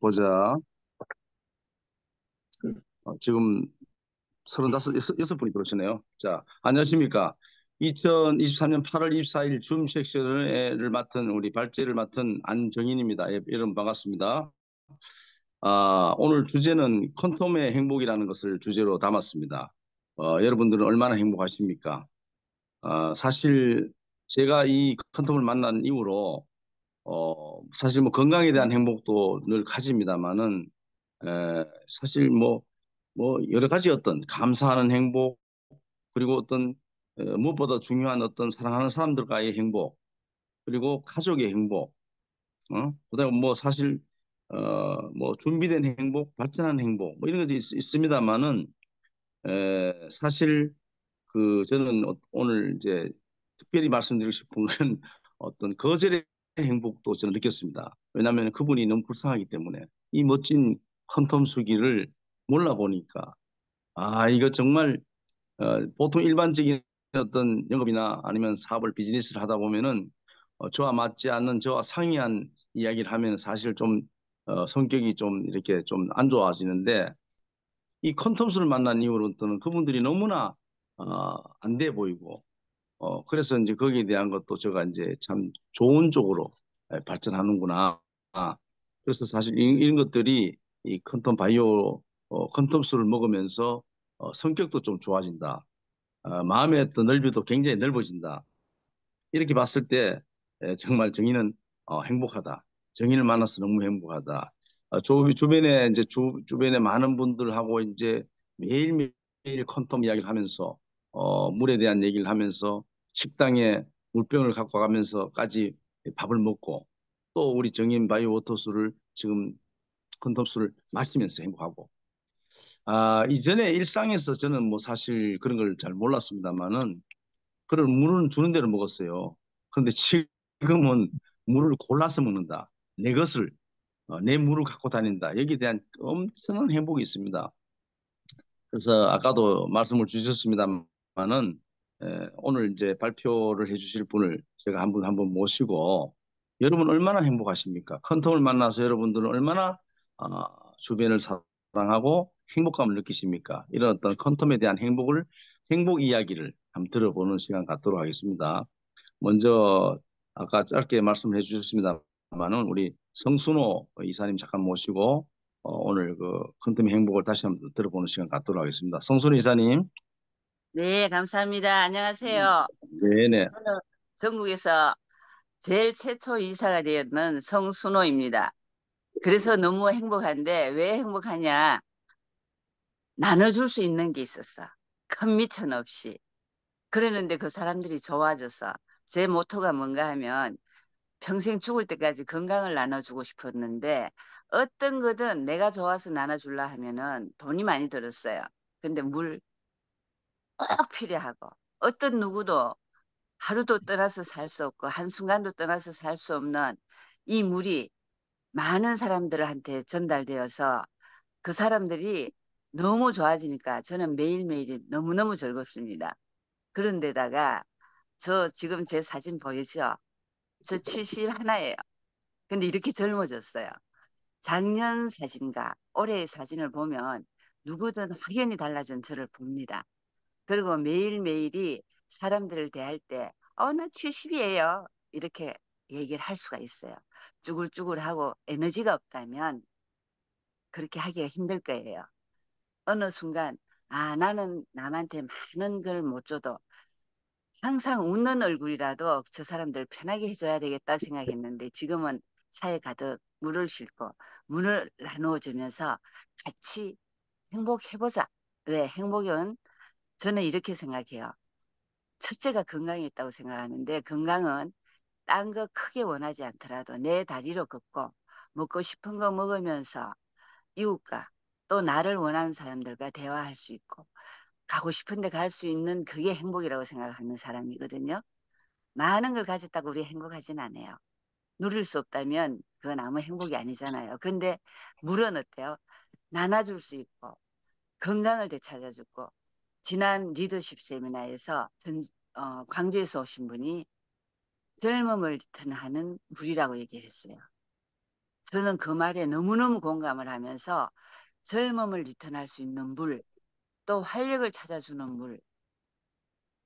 보자. 지금 35, 여섯 분이 들어오시네요. 자, 안녕하십니까. 2023년 8월 24일 줌 섹션을 맡은 우리 발제를 맡은 안정인입니다. 예, 여러분 반갑습니다. 오늘 주제는 퀀텀의 행복이라는 것을 주제로 담았습니다. 여러분들은 얼마나 행복하십니까? 사실 제가 이 퀀텀을 만난 이후로 사실 뭐 건강에 대한 행복도 늘 가집니다만은 사실 뭐 여러 가지 어떤 감사하는 행복 그리고 어떤 무엇보다 중요한 어떤 사랑하는 사람들과의 행복 그리고 가족의 행복 그다음에 뭐 사실 뭐 준비된 행복 발전한 행복 뭐 이런 것이 있습니다만은 사실 그 저는 오늘 이제 특별히 말씀드리고 싶은 건 어떤 거절의 행복도 저는 느꼈습니다. 왜냐하면 그분이 너무 불쌍하기 때문에 이 멋진 퀀텀수기를 몰라보니까 이거 정말 보통 일반적인 어떤 영업이나 아니면 사업을 비즈니스를 하다 보면은 저와 맞지 않는 저와 상이한 이야기를 하면 사실 좀 성격이 좀 이렇게 좀 안 좋아지는데 이 컨텀스를 만난 이후로부터는 그분들이 너무나 안 돼 보이고 그래서 이제 거기에 대한 것도 제가 이제 참 좋은 쪽으로 발전하는구나. 그래서 사실 이런 것들이 이 컨텀 바이오 컨텀스를 먹으면서 성격도 좀 좋아진다. 마음의 어떤 넓이도 굉장히 넓어진다. 이렇게 봤을 때 정말 정의는 행복하다. 정의를 만나서 너무 행복하다. 주변에 이제 주변에 많은 분들하고 이제 매일매일 컨텀 이야기를 하면서 물에 대한 얘기를 하면서 식당에 물병을 갖고 가면서까지 밥을 먹고 또 우리 정인 바이오 워터수를 지금 컨텀수를 마시면서 행복하고 이전에 일상에서 저는 뭐 사실 그런 걸 잘 몰랐습니다만은 그런 물은 주는 대로 먹었어요. 그런데 지금은 물을 골라서 먹는다. 내 것을, 내 물을 갖고 다닌다. 여기에 대한 엄청난 행복이 있습니다. 그래서 아까도 말씀을 주셨습니다만은 오늘 이제 발표를 해주실 분을 제가 한 분 모시고 여러분 얼마나 행복하십니까? 컨텀을 만나서 여러분들은 얼마나 어, 주변을 사랑하고 행복감을 느끼십니까? 이런 어떤 컨텀에 대한 행복 이야기를 한번 들어보는 시간 갖도록 하겠습니다. 먼저 아까 짧게 말씀해 주셨습니다만은 우리 성순호 이사님 잠깐 모시고 오늘 그 컨템의 행복을 다시 한번 들어보는 시간 갖도록 하겠습니다. 성순호 이사님. 네, 감사합니다. 안녕하세요. 네네. 저는 전국에서 제일 최초 이사가 되었는 성순호입니다. 그래서 너무 행복한데 왜 행복하냐? 나눠줄 수 있는 게 있었어. 큰 미천 없이. 그러는데 그 사람들이 좋아져서 제 모토가 뭔가 하면 평생 죽을 때까지 건강을 나눠주고 싶었는데 어떤 거든 내가 좋아서 나눠줄라 하면은 돈이 많이 들었어요. 근데 물 꼭 필요하고 어떤 누구도 하루도 떠나서 살 수 없고 한순간도 떠나서 살 수 없는 이 물이 많은 사람들한테 전달되어서 그 사람들이 너무 좋아지니까 저는 매일매일이 너무너무 즐겁습니다. 그런데다가 저 지금 제 사진 보이죠? 저 71예요. 근데 이렇게 젊어졌어요. 작년 사진과 올해의 사진을 보면 누구든 확연히 달라진 저를 봅니다. 그리고 매일매일이 사람들을 대할 때, 나 70이에요. 이렇게 얘기를 할 수가 있어요. 쭈글쭈글하고 에너지가 없다면 그렇게 하기가 힘들 거예요. 어느 순간, 나는 남한테 많은 걸 못 줘도 항상 웃는 얼굴이라도 저 사람들 편하게 해줘야 되겠다 생각했는데 지금은 차에 가득 물을 싣고 물을 나누어 주면서 같이 행복해보자. 왜? 행복은 저는 이렇게 생각해요. 첫째가 건강이 있다고 생각하는데 건강은 딴 거 크게 원하지 않더라도 내 다리로 걷고 먹고 싶은 거 먹으면서 이웃과 또 나를 원하는 사람들과 대화할 수 있고 가고 싶은 데 갈 수 있는 그게 행복이라고 생각하는 사람이거든요. 많은 걸 가졌다고 우리 행복하진 않아요. 누릴 수 없다면 그건 아무 행복이 아니잖아요. 근데 물은 어때요? 나눠줄 수 있고 건강을 되찾아주고 지난 리더십 세미나에서 광주에서 오신 분이 젊음을 리턴하는 물이라고 얘기를 했어요. 저는 그 말에 너무너무 공감을 하면서 젊음을 리턴할 수 있는 물, 또 활력을 찾아주는 물,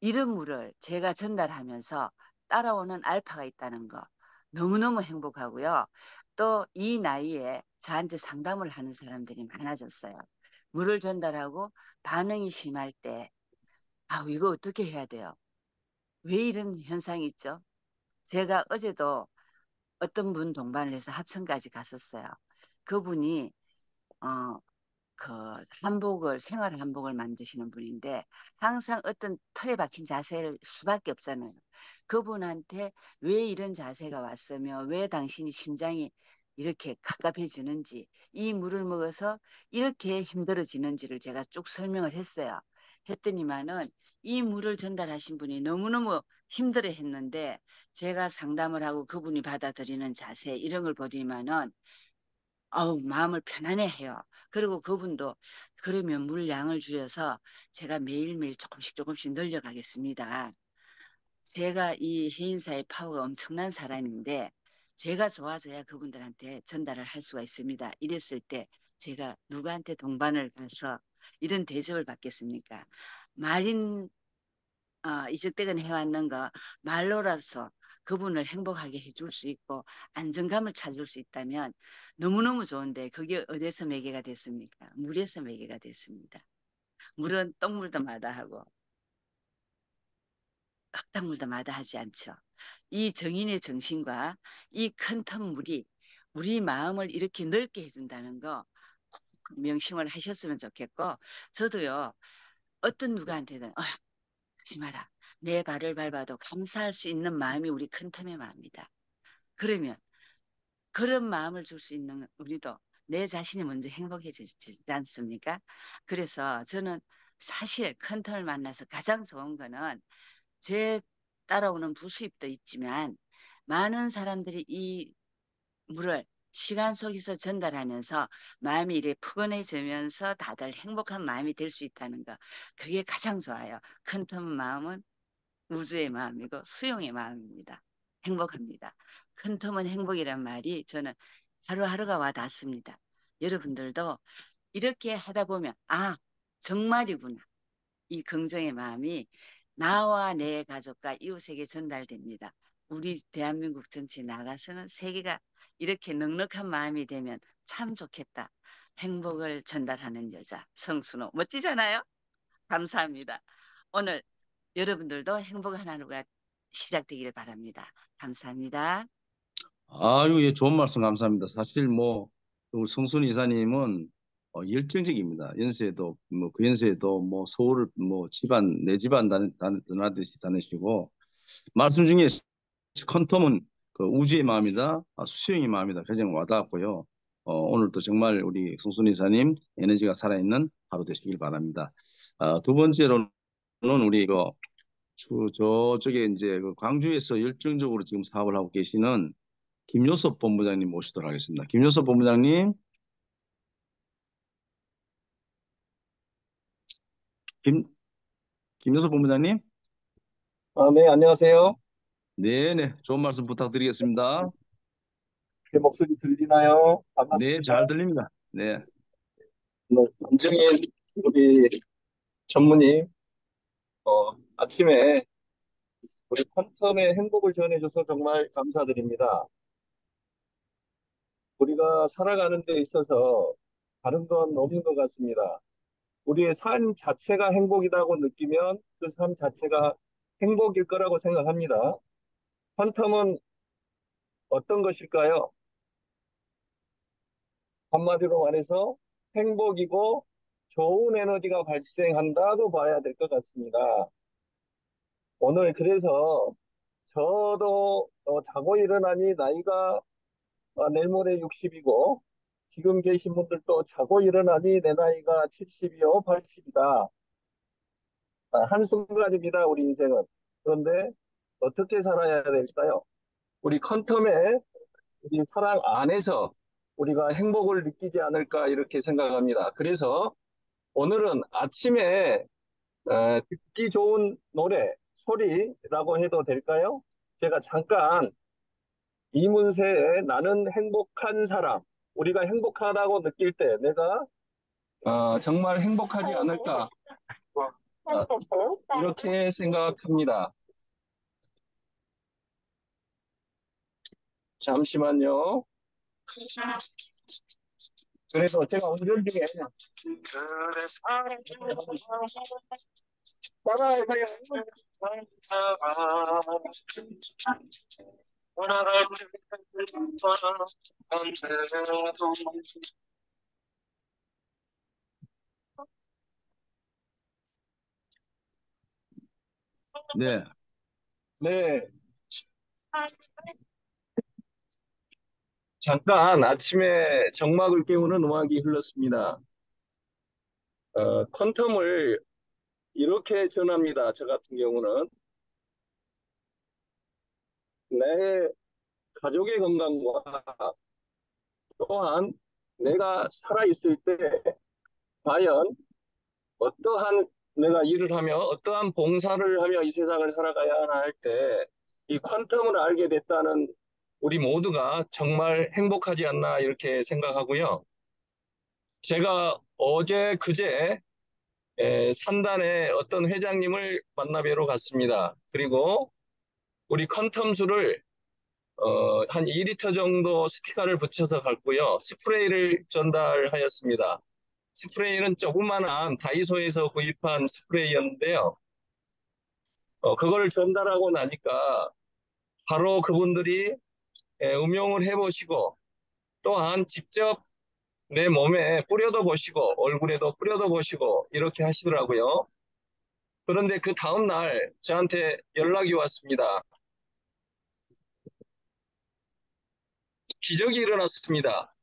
이런 물을 제가 전달하면서 따라오는 알파가 있다는 거 너무너무 행복하고요. 또 이 나이에 저한테 상담을 하는 사람들이 많아졌어요. 물을 전달하고 반응이 심할 때, 아, 이거 어떻게 해야 돼요? 왜 이런 현상이 있죠? 제가 어제도 어떤 분 동반을 해서 합천까지 갔었어요. 그분이 어, 그 한복을 생활 한복을 만드시는 분인데 항상 어떤 틀에 박힌 자세를 수밖에 없잖아요. 그분한테 왜 이런 자세가 왔으며 왜 당신이 심장이 이렇게 갑갑해지는지 이 물을 먹어서 이렇게 힘들어지는지를 제가 쭉 설명을 했어요. 했더니만은 이 물을 전달하신 분이 너무너무 힘들어 했는데 제가 상담을 하고 그분이 받아들이는 자세 이런 걸 보더니만은 아우, 마음을 편안해 해요. 그리고 그분도 그러면 물량을 줄여서 제가 매일매일 조금씩 조금씩 늘려가겠습니다. 제가 이 해인사의 파워가 엄청난 사람인데 제가 좋아져야 그분들한테 전달을 할 수가 있습니다. 이랬을 때 제가 누구한테 동반을 가서 이런 대접을 받겠습니까? 말인 이적대근 해왔는 거 말로라서 그분을 행복하게 해줄 수 있고 안정감을 찾을 수 있다면 너무너무 좋은데 그게 어디서 매개가 됐습니까? 물에서 매개가 됐습니다. 물은 똥물도 마다하고 흙탕물도 마다하지 않죠. 이 정인의 정신과 이 큰 텀 물이 우리 마음을 이렇게 넓게 해준다는 거 명심을 하셨으면 좋겠고 저도요 어떤 누구한테든 하지 마라. 내 발을 밟아도 감사할 수 있는 마음이 우리 큰 텀의 마음이다. 그러면 그런 마음을 줄 수 있는 우리도 내 자신이 먼저 행복해지지 않습니까? 그래서 저는 사실 큰 텀을 만나서 가장 좋은 거는 제 따라오는 부수입도 있지만 많은 사람들이 이 물을 시간 속에서 전달하면서 마음이 이래 푸근해지면서 다들 행복한 마음이 될 수 있다는 거. 그게 가장 좋아요. 큰 텀 마음은 우주의 마음이고 수용의 마음입니다. 행복합니다. 큰 텀은 행복이란 말이 저는 하루하루가 와 닿습니다. 여러분들도 이렇게 하다 보면 아 정말이구나. 이 긍정의 마음이 나와 내 가족과 이웃에게 전달됩니다. 우리 대한민국 전체 나가서는 세계가 이렇게 넉넉한 마음이 되면 참 좋겠다. 행복을 전달하는 여자 성순호 멋지잖아요? 감사합니다. 오늘 여러분들도 행복한 하루가 시작되기를 바랍니다. 감사합니다. 아유, 예, 좋은 말씀 감사합니다. 사실 뭐 우리 성순 이사님은 열정적입니다. 연세도 뭐 그 연세에도 뭐 서울을 뭐 집안 내 집안 다니듯이 다니시고 말씀 중에 퀀텀은 그 우주의 마음이다, 수용의 마음이다 가장 와닿았고요. 오늘도 정말 우리 송순 이사님 에너지가 살아있는 하루 되시길 바랍니다. 두 번째로는 우리 저쪽에 이제 그 광주에서 열정적으로 지금 사업을 하고 계시는 김효섭 본부장님 모시도록 하겠습니다. 김효섭 본부장님, 김 김효섭 본부장님, 네, 안녕하세요. 네네, 좋은 말씀 부탁드리겠습니다. 제 목소리 들리나요? 네, 반갑습니다. 잘 들립니다. 네. 네, 김정인 우리 전무님, 아침에 우리 퀀텀의 행복을 전해줘서 정말 감사드립니다. 우리가 살아가는 데 있어서 다른 건 없는 것 같습니다. 우리의 삶 자체가 행복이라고 느끼면 그 삶 자체가 행복일 거라고 생각합니다. 퀀텀은 어떤 것일까요? 한마디로 말해서 행복이고 좋은 에너지가 발생한다고 봐야 될 것 같습니다. 오늘 그래서 저도 자고 일어나니 나이가 내일 모레 60이고 지금 계신 분들도 자고 일어나니 내 나이가 70이요, 80이다. 한순간입니다, 우리 인생은. 그런데 어떻게 살아야 될까요? 우리 퀀텀의 우리 사랑 안에서 우리가 행복을 느끼지 않을까 이렇게 생각합니다. 그래서 오늘은 아침에 듣기 좋은 노래, 소리라고 해도 될까요? 제가 잠깐 이문세의 나는 행복한 사람. 우리가 행복하다고 느낄 때 내가 정말 행복하지 않을까 이렇게 생각합니다. 잠시만요. 그래서 제가 운전 중에 따라해서요. 네. 네, 잠깐 아침에 정막을 깨우는 음악이 흘렀습니다. 퀀텀을 이렇게 전합니다. 저 같은 경우는 내 가족의 건강과 또한 내가 살아있을 때 과연 어떠한 내가 일을 하며 어떠한 봉사를 하며 이 세상을 살아가야 하나 할 때 이 퀀텀을 알게 됐다는 우리 모두가 정말 행복하지 않나 이렇게 생각하고요. 제가 어제 그제 산단에 어떤 회장님을 만나 뵈러 갔습니다. 그리고 우리 컨텀수를 한 2리터 정도 스티커를 붙여서 갔고요. 스프레이를 전달하였습니다. 스프레이는 조그만한 다이소에서 구입한 스프레이였는데요. 그걸 전달하고 나니까 바로 그분들이 음용을 해보시고 또한 직접 내 몸에 뿌려도 보시고 얼굴에도 뿌려도 보시고 이렇게 하시더라고요. 그런데 그 다음날 저한테 연락이 왔습니다. 기적이 일어났습니다.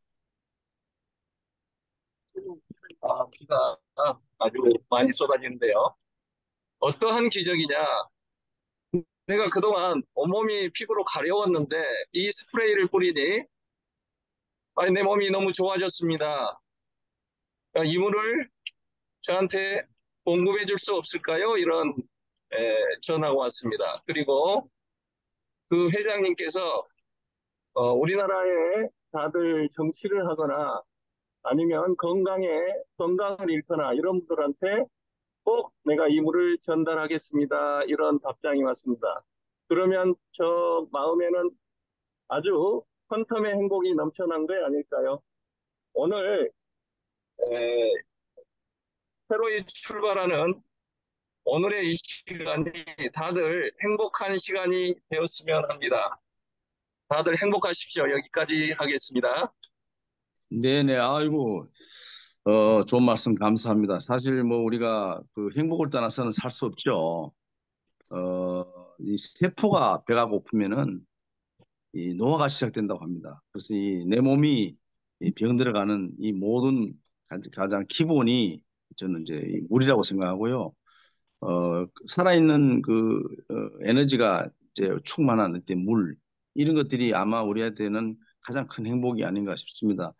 비가 아주 많이 쏟아지는데요. 어떠한 기적이냐? 내가 그동안 온몸이 피부로 가려웠는데 이 스프레이를 뿌리니 아니, 내 몸이 너무 좋아졌습니다. 이물을 저한테 공급해 줄 수 없을까요? 이런 전화가 왔습니다. 그리고 그 회장님께서 우리나라에 다들 정치를 하거나 아니면 건강을 잃거나 이런 분들한테 꼭 내가 이물을 전달하겠습니다. 이런 답장이 왔습니다. 그러면 저 마음에는 아주 퀀텀의 행복이 넘쳐난 게 아닐까요? 오늘 에, 새로이 출발하는 오늘의 이 시간이 다들 행복한 시간이 되었으면 합니다. 다들 행복하십시오. 여기까지 하겠습니다. 네네. 아이고, 좋은 말씀 감사합니다. 사실 뭐 우리가 그 행복을 떠나서는 살 수 없죠. 이 세포가 배가 고프면은 이 노화가 시작된다고 합니다. 그래서 이 내 몸이 이 병들어가는 이 모든 가장 기본이 저는 이제 이 물이라고 생각하고요. 살아있는 에너지가 이제 충만한 어떤 물 이런 것들이 아마 우리한테는 가장 큰 행복이 아닌가 싶습니다.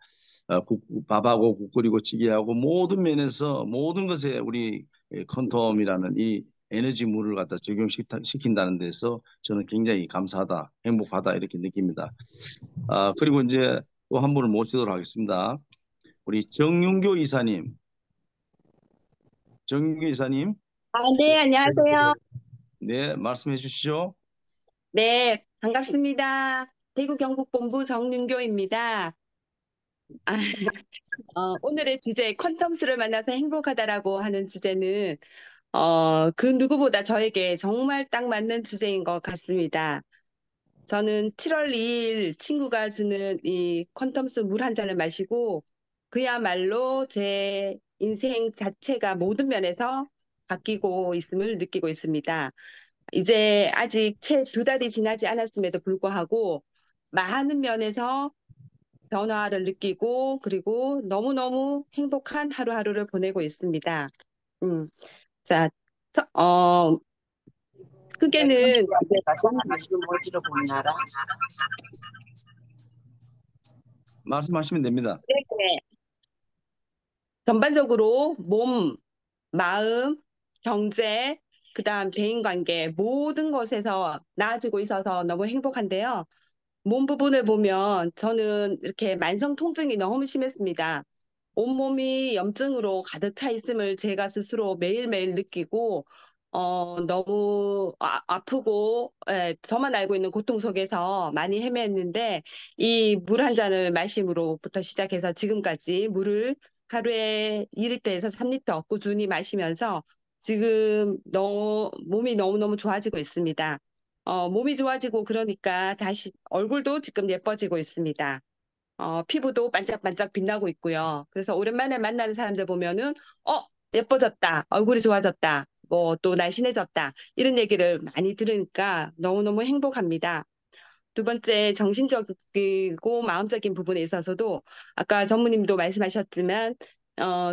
밥하고 국 끓이고 찌개하고 모든 면에서 모든 것에 우리 컨텀이라는 이 에너지 물을 갖다 적용시킨다는 데서 저는 굉장히 감사하다, 행복하다 이렇게 느낍니다. 그리고 이제 또 한 분을 모시도록 하겠습니다. 우리 정윤교 이사님, 네, 안녕하세요. 네, 말씀해 주시죠. 네, 반갑습니다. 대구 경북본부 정윤교입니다. 아, 오늘의 주제, 퀀텀스를 만나서 행복하다라고 하는 주제는, 그 누구보다 저에게 정말 딱 맞는 주제인 것 같습니다. 저는 7월 2일 친구가 주는 이 퀀텀스 물 한 잔을 마시고, 그야말로 제 인생 자체가 모든 면에서 바뀌고 있음을 느끼고 있습니다. 이제 아직 채 2달이 지나지 않았음에도 불구하고 많은 면에서 변화를 느끼고 그리고 너무너무 행복한 하루하루를 보내고 있습니다. 자, 크게는 말씀하시면 됩니다. 네, 전반적으로 몸, 마음, 경제, 그다음 대인관계 모든 것에서 나아지고 있어서 너무 행복한데요. 몸 부분을 보면 저는 이렇게 만성 통증이 너무 심했습니다. 온몸이 염증으로 가득 차 있음을 제가 스스로 매일매일 느끼고, 너무 아프고, 예, 저만 알고 있는 고통 속에서 많이 헤맸는데, 이 물 한 잔을 마심으로부터 시작해서 지금까지 물을 하루에 2리터에서 3리터 꾸준히 마시면서 지금 몸이 너무너무 좋아지고 있습니다. 몸이 좋아지고 그러니까 다시 얼굴도 지금 예뻐지고 있습니다. 피부도 반짝반짝 빛나고 있고요. 그래서 오랜만에 만나는 사람들 보면은, 예뻐졌다, 얼굴이 좋아졌다, 뭐 또 날씬해졌다, 이런 얘기를 많이 들으니까 너무너무 행복합니다. 두 번째, 정신적이고 마음적인 부분에 있어서도 아까 전무님도 말씀하셨지만,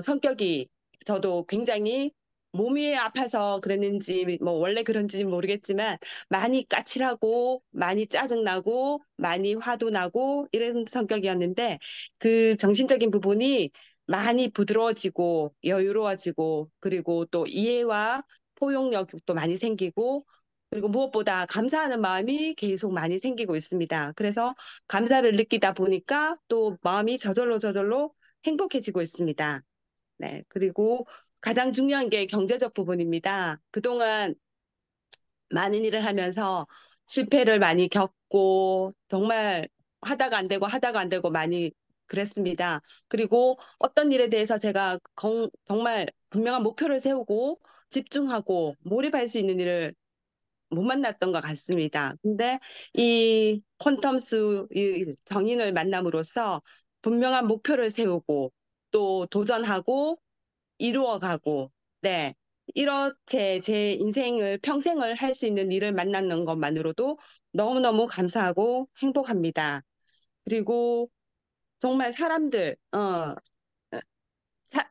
성격이 저도 굉장히 몸이 아파서 그랬는지, 뭐 원래 그런지 모르겠지만, 많이 까칠하고, 많이 짜증나고, 많이 화도 나고, 이런 성격이었는데, 그 정신적인 부분이 많이 부드러워지고, 여유로워지고, 그리고 또 이해와 포용력도 많이 생기고, 그리고 무엇보다 감사하는 마음이 계속 많이 생기고 있습니다. 그래서 감사를 느끼다 보니까 또 마음이 저절로 행복해지고 있습니다. 네. 그리고 가장 중요한 게 경제적 부분입니다. 그동안 많은 일을 하면서 실패를 많이 겪고 정말 하다가 안 되고 많이 그랬습니다. 그리고 어떤 일에 대해서 제가 정말 분명한 목표를 세우고 집중하고 몰입할 수 있는 일을 못 만났던 것 같습니다. 근데 이 퀀텀수 이 정인을 만남으로써 분명한 목표를 세우고 또 도전하고 이루어가고, 네. 이렇게 제 인생을 평생을 할 수 있는 일을 만나는 것만으로도 너무너무 감사하고 행복합니다. 그리고 정말 사-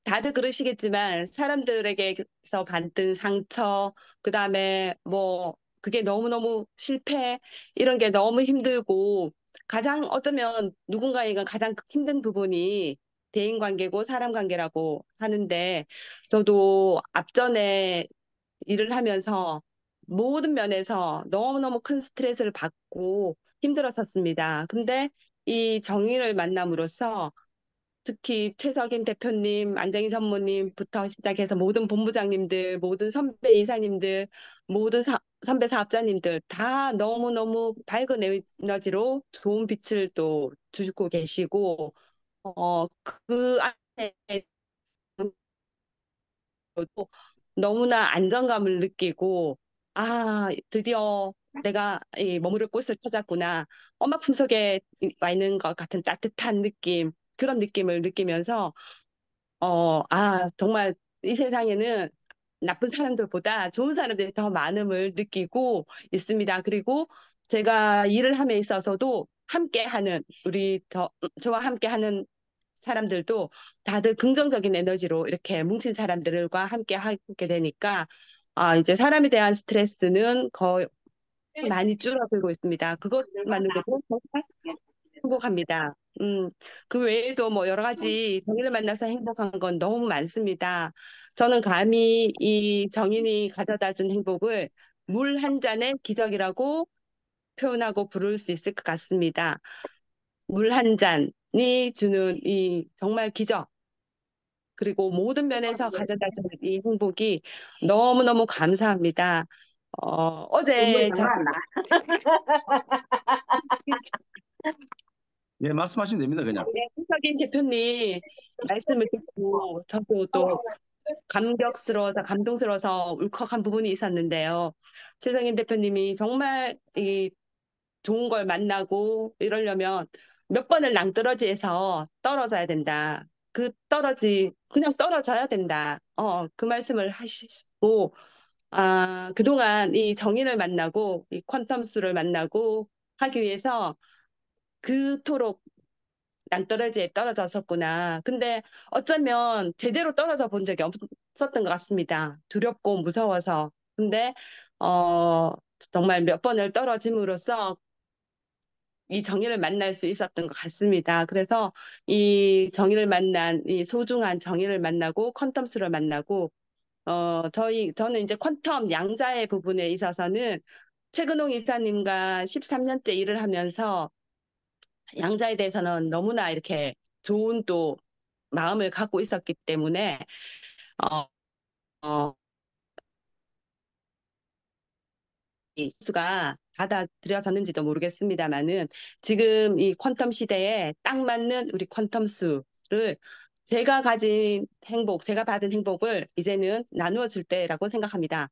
다들 그러시겠지만 사람들에게서 받은 상처, 그다음에 뭐 그게 너무너무 실패 이런 게 너무 힘들고 가장 어쩌면 누군가에게 가장 힘든 부분이 대인 관계고 사람 관계라고 하는데 저도 앞전에 일을 하면서 모든 면에서 너무너무 큰 스트레스를 받고 힘들었었습니다. 근데 이 정의를 만남으로써 특히 최석인 대표님, 안정희 전무님부터 시작해서 모든 본부장님들, 모든 선배 이사님들, 모든 선배 사업자님들 다 너무너무 밝은 에너지로 좋은 빛을 또 주고 계시고, 그 안에 너무나 안정감을 느끼고, 드디어 내가 이 머무를 곳을 찾았구나. 엄마 품속에 와 있는 것 같은 따뜻한 느낌, 그런 느낌을 느끼면서 정말 이 세상에는 나쁜 사람들보다 좋은 사람들이 더 많음을 느끼고 있습니다. 그리고 제가 일을 함에 있어서도 저와 함께 하는 사람들도 다들 긍정적인 에너지로 이렇게 뭉친 사람들과 함께 하게 되니까, 이제 사람에 대한 스트레스는 거의 많이 줄어들고 있습니다. 그것만으로도 정말 행복합니다. 그 외에도 뭐 여러 가지 정인을 만나서 행복한 건 너무 많습니다. 저는 감히 이 정인이 가져다 준 행복을 물 한 잔의 기적이라고 표현하고 부를 수 있을 것 같습니다. 물 한 잔이 주는 이 정말 기적, 그리고 모든 면에서 가져다 주는 이 행복이 너무너무 감사합니다. 어제 예, 말씀하시면 됩니다, 그냥. 최석인 대표님 말씀을 듣고 저도 또 감동스러워서 울컥한 부분이 있었는데요. 최성인 대표님이 정말 이 좋은 걸 만나고 이러려면 몇 번을 낭떠러지에서 떨어져야 된다. 그냥 떨어져야 된다. 그 말씀을 하시고, 그동안 이 정인을 만나고, 이 퀀텀스를 만나고 하기 위해서 그토록 낭떠러지에 떨어졌었구나. 근데 어쩌면 제대로 떨어져 본 적이 없었던 것 같습니다. 두렵고 무서워서. 근데, 어, 정말 몇 번을 떨어짐으로써 이 정의를 만날 수 있었던 것 같습니다. 그래서 이 소중한 정의를 만나고 퀀텀스를 만나고, 저는 이제 퀀텀 양자의 부분에 있어서는 최근홍 이사님과 13년째 일을 하면서 양자에 대해서는 너무나 이렇게 좋은 또 마음을 갖고 있었기 때문에 어, 어, 이 수가 받아들여졌는지도 모르겠습니다만은 지금 이 퀀텀 시대에 딱 맞는 우리 퀀텀 수를 제가 가진 행복, 제가 받은 행복을 이제는 나누어 줄 때라고 생각합니다.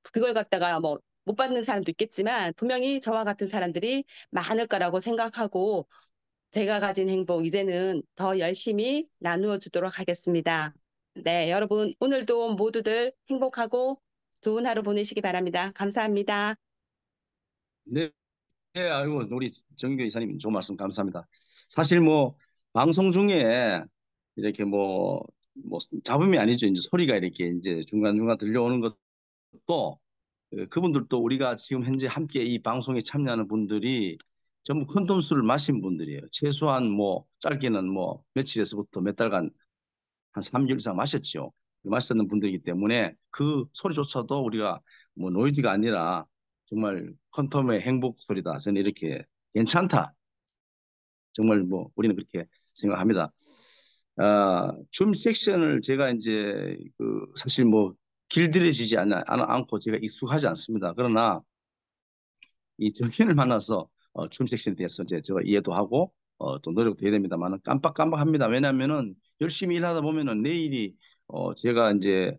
그걸 갖다가 뭐 못 받는 사람도 있겠지만 분명히 저와 같은 사람들이 많을 거라고 생각하고 제가 가진 행복 이제는 더 열심히 나누어 주도록 하겠습니다. 네, 여러분 오늘도 모두들 행복하고 좋은 하루 보내시기 바랍니다. 감사합니다. 네, 아이고 우리 정교 이사님 좋은 말씀 감사합니다. 사실 뭐 방송 중에 이렇게 뭐 잡음이 아니죠. 이제 소리가 이렇게 이제 중간중간 들려오는 것도 그분들도 우리가 지금 현재 함께 이 방송에 참여하는 분들이 전부 큰 술을 마신 분들이에요. 최소한 뭐 짧게는 뭐 며칠에서부터 몇 달간 한 3개월 이상 마셨죠. 마셨는 분들이기 때문에 그 소리조차도 우리가 뭐 노이즈가 아니라 정말 퀀텀의 행복 소리다. 저는 이렇게 괜찮다. 정말 뭐 우리는 그렇게 생각합니다. 줌 섹션을 제가 이제 사실 뭐 길들여지지 않고 제가 익숙하지 않습니다. 그러나 이 정신을 만나서 줌 섹션에 대해서 이제 제가 이해도 하고 또 노력도 해야 됩니다만 깜빡깜빡합니다. 왜냐하면은 열심히 일하다 보면은 내일이 제가 이제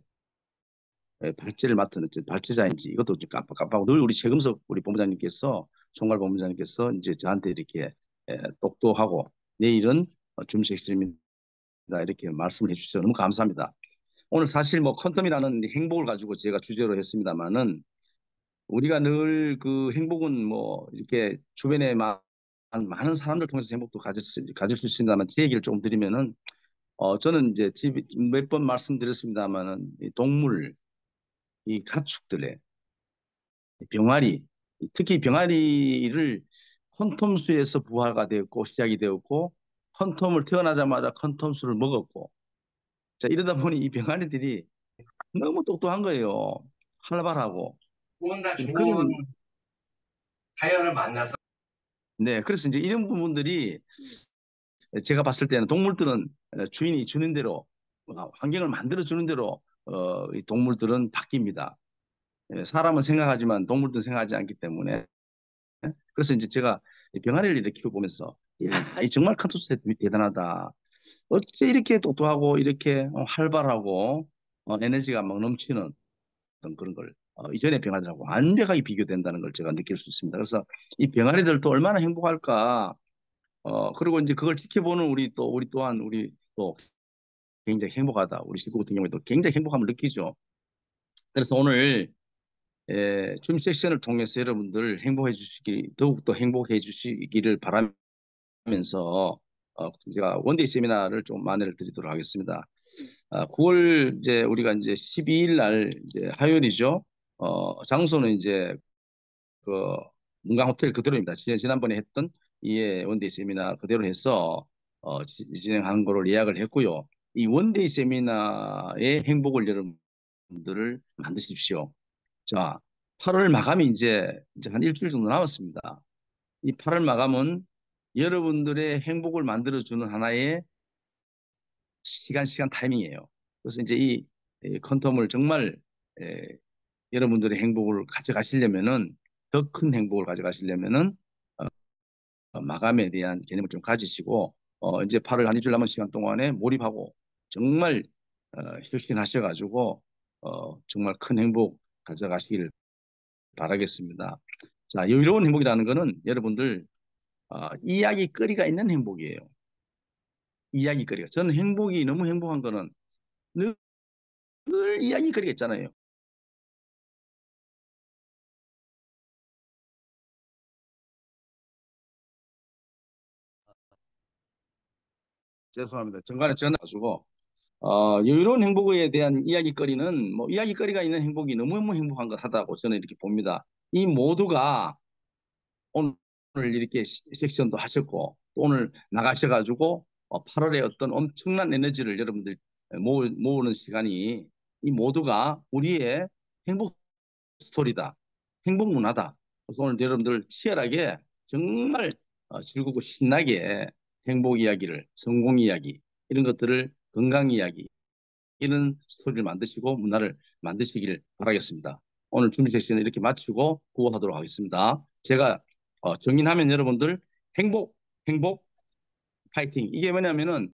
발제를 맡은 발제자인지 이것도 좀 깜빡깜빡하고 늘 우리 최금석 우리 본부장님께서 총괄 본부장님께서 이제 저한테 이렇게 똑똑하고 내일은 줌 섹션입니다. 이렇게 말씀을 해주셔서 너무 감사합니다. 오늘 사실 뭐 퀀텀이라는 행복을 가지고 제가 주제로 했습니다만은 우리가 늘 그 행복은 뭐 이렇게 주변에 많은 사람들 통해서 행복도 가질 수 있습니다만 제 얘기를 조금 드리면은 저는 이제 몇 번 말씀드렸습니다만은 이 동물 이 가축들의 병아리 특히 병아리를 퀀텀수에서 부화가 되었고 시작이 되었고 퀀텀을 태어나자마자 퀀텀수를 먹었고 자 이러다 보니 이 병아리들이 너무 똑똑한 거예요. 활발하고 뭔가 좋은 그런 자연을 만나서 네 그래서 이제 이런 부분들이 제가 봤을 때는 동물들은 주인이 주는 대로 환경을 만들어 주는 대로 이 동물들은 바뀝니다. 사람은 생각하지만 동물들은 생각하지 않기 때문에 그래서 이제 제가 이 병아리를 이렇게 키워보면서 야, 이 정말 컨투스 대단하다. 어째 이렇게 똑똑하고 이렇게 활발하고 에너지가 막 넘치는 그런 걸 이전의 병아리들하고 완벽하게 비교된다는 걸 제가 느낄 수 있습니다. 그래서 이 병아리들도 얼마나 행복할까. 그리고 이제 그걸 지켜보는 우리 또한 우리 또 굉장히 행복하다. 우리 식구 같은 경우에도 굉장히 행복함을 느끼죠. 그래서 오늘 줌 세션을 통해서 여러분들 더욱더 행복해 주시기를 바라면서 제가 원데이 세미나를 좀 안내를 드리도록 하겠습니다. 9월 이제 우리가 이제 12일 날 이제 화요일이죠. 장소는 이제 그 문강 호텔 그대로입니다. 지난번에 했던 이에 원데이 세미나 그대로 해서 진행하는 거를 예약을 했고요. 이 원데이 세미나의 행복을 여러분들을 만드십시오. 자, 8월 마감이 이제 한 일주일 정도 남았습니다. 이 8월 마감은 여러분들의 행복을 만들어주는 하나의 시간 타이밍이에요. 그래서 이제 이 퀀텀을 정말 에, 여러분들의 행복을 가져가시려면은 더 큰 행복을 가져가시려면은 마감에 대한 개념을 좀 가지시고 이제 8월 한 2주 남은 시간 동안에 몰입하고 정말 혁신하셔가지고 정말 큰 행복 가져가시길 바라겠습니다. 자, 여유로운 행복이라는 거는 여러분들 이야기거리가 있는 행복이에요. 이야기거리가. 저는 행복이 너무 행복한 거는 늘 이야기거리가 있잖아요. 죄송합니다. 중간에 전화 가지고 여유로운 행복에 대한 이야기거리는 뭐 이야기거리가 있는 행복이 너무너무 행복한 것 하다고 저는 이렇게 봅니다. 이 모두가 오늘 이렇게 섹션도 하셨고 또 오늘 나가셔가지고 8월에 어떤 엄청난 에너지를 여러분들 모으는 시간이 이 모두가 우리의 행복 스토리다. 행복 문화다. 그래서 오늘 여러분들 치열하게 정말 즐겁고 신나게 행복 이야기를, 성공 이야기, 이런 것들을 건강 이야기, 이런 스토리를 만드시고 문화를 만드시길 바라겠습니다. 오늘 준비 세션을 이렇게 마치고 구호하도록 하겠습니다. 제가 정인하면 여러분들 행복, 행복, 파이팅. 이게 뭐냐면은